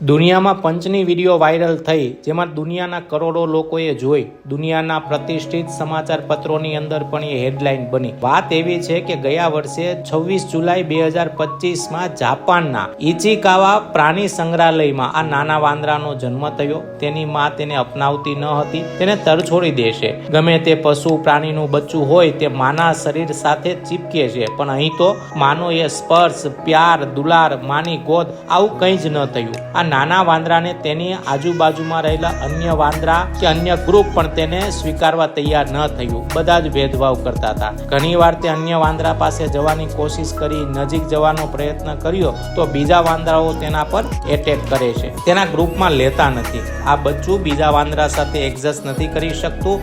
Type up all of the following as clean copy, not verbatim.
દુનિયામાં પંચની video viral થઈ, જેમાં દુનિયાના કરોડો લોકોએ જોઈ. દુનિયાના પ્રતિષ્ઠિત સમાચાર પત્રોની અંદર પણ એ હેડલાઇન બની. વાત એવી છે કે ગયા વર્ષે 26 જુલાઈ 2025માં જાપાનના ઇચિકાવા પ્રાણી સંગ્રહાલયમાં આ નાના વાંદરાનો જન્મ થયો. તેની માં તેને અપનાવતી ન હતી, તેને તરછોડી દેશે. ગમે તે પશુ પ્રાણીનું બચ્ચું હોય તે માના શરીર સાથે ચીપકે છે, પણ અહીં તો માનો એ સ્પર્શ, પ્યાર, દુલાર, માની ગોદ આવું કંઈ જ ન થયું. આ નાના વાંદરાને તેની આજુબાજુમાં રહેલા અન્ય વાંદરા કે અન્ય ગ્રુપ પણ તેને સ્વીકારવા તૈયાર ન થયું. બધા જ ભેદભાવ કરતા હતા. ઘણીવાર તે અન્ય વાંદરા પાસે જવાની કોશિશ કરી, નજીક જવાનો પ્રયત્ન કર્યો તો બીજા વાંદરાઓ તેના પર એટેક કરે છે, તેના ગ્રુપમાં લેતા નથી. આ બચ્ચું બીજા વાંદરા સાથે એડજસ્ટ નથી કરી શકતું,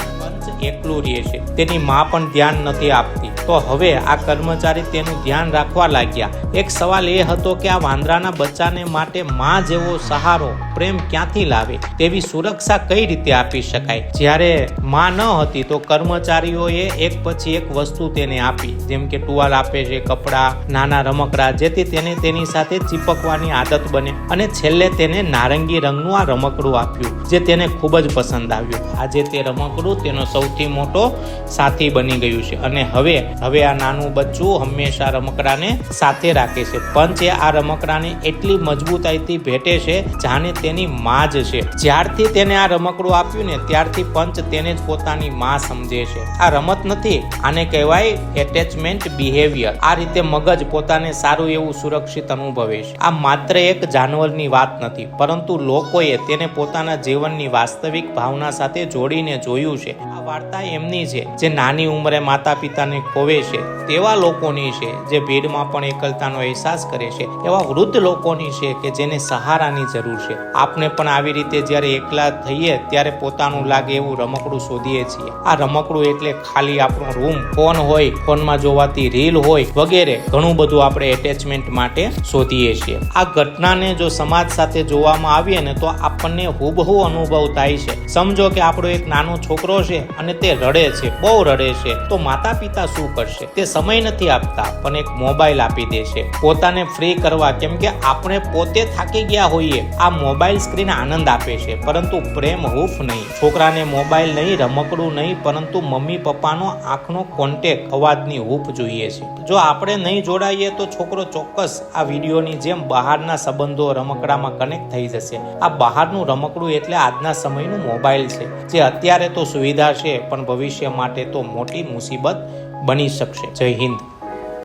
એકલું રહે છે. તેની માં પણ ધ્યાન નથી આપતી. તો હવે આ કર્મચારી તેનું ધ્યાન રાખવા લાગ્યા. એક સવાલ એ હતો કે આ વાંદરાના બચ્ચાને માટે માં જેવો સહારો, પ્રેમ ક્યાંથી લાવે? તેવી સુરક્ષા કઈ રીતે આપી શકાય? જ્યારે માં ન હતી તો કર્મચારીઓએ એક પછી એક વસ્તુ તેને આપી, જેમ કે ટુવાલ આપે છે, કપડાં, નાના રમકડા, જેથી તેને તેની સાથે ચીપકવાની આદત બને. અને છેલ્લે તેને નારંગી રંગનું આ રમકડું આપ્યું, જે તેને ખૂબ જ પસંદ આવ્યું. આજે તે રમકડું તેનો સૌથી મોટો સાથી બની ગયું છે. અને હવે આ નાનું બચ્ચું હંમેશા રમકડાને સાથે રાખે છે. પંચ આ રમકડાને એટલી મજબૂતાઈથી ભેટે છે જાણે તેની માં જ છે. જ્યારથી તેને આ રમકડું આપ્યું ને ત્યારથી પંચ તેને જ પોતાની માં સમજે છે. આ રમત નથી, આને કહેવાય એટેચમેન્ટ બિહેવિયર. આ રીતે મગજ પોતાને સારું એવું સુરક્ષિત અનુભવે છે. આ માત્ર એક જાનવરની વાત નથી, પરંતુ લોકોએ તેને પોતાના જીવનની વાસ્તવિક ભાવના સાથે જોડીને જોયું છે. આ વાર્તા એમની છે જે નાની ઉંમરે માતા પિતાને ખોવે છે, તેવા લોકોની છે જે ભીડમાં પણ એકલતાનો અહેસાસ કરે છે, એવા વૃદ્ધ લોકોની છે કે જેને સહારાની જરૂર છે. આપણે પણ આવી રીતે જ્યારે એકલા થઈએ ત્યારે પોતાનું લાગે એવું રમકડું શોધીએ છીએ. આ રમકડું એટલે ખાલી આપણો રૂમ, ફોન હોય, ફોનમાં જોવાતી રીલ હોય વગેરે ઘણું બધું આપણે એટેચમેન્ટ માટે શોધીએ છીએ. આ ઘટનાને જો સમાજ સાથે જોવામાં આવીએ ને તો આપણને હુબહુ અનુભવ થાય છે. સમજો કે આપણો એક નાનો છોકરો છે અને તે રડે છે, બહુ રડે છે, તો માતા પિતા શું કરશે? તે સમય નથી આપતા, પણ એક મોબાઈલ આપી દે છે પોતાને ફ્રી કરવા, કેમ કે આપણે પોતે થાકી ગયા હોઈએ. આ મોબાઈલ સ્ક્રીન આનંદ આપે છે, પરંતુ પ્રેમ હૂફ નહીં. છોકરાને મોબાઈલ નહીં, રમકડું નહીં, પરંતુ મમ્મી પપ્પાનો આંખનો કોન્ટેક્ટ, અવાજની હૂફ જોઈએ છે. જો આપણે નહીં જોડાઈએ તો છોકરો ચોક્કસ આ વિડીયોની જેમ બહારના સંબંધો, રમકડામાં કનેક્ટ થઈ જશે. આ બહારનું રમકડું એટલે આજના સમયનું મોબાઈલ છે, જે અત્યારે તો સુવિધા છે પણ ભવિષ્ય માટે તો મોટી મુસીબત બની શકશે. જય હિન્દ.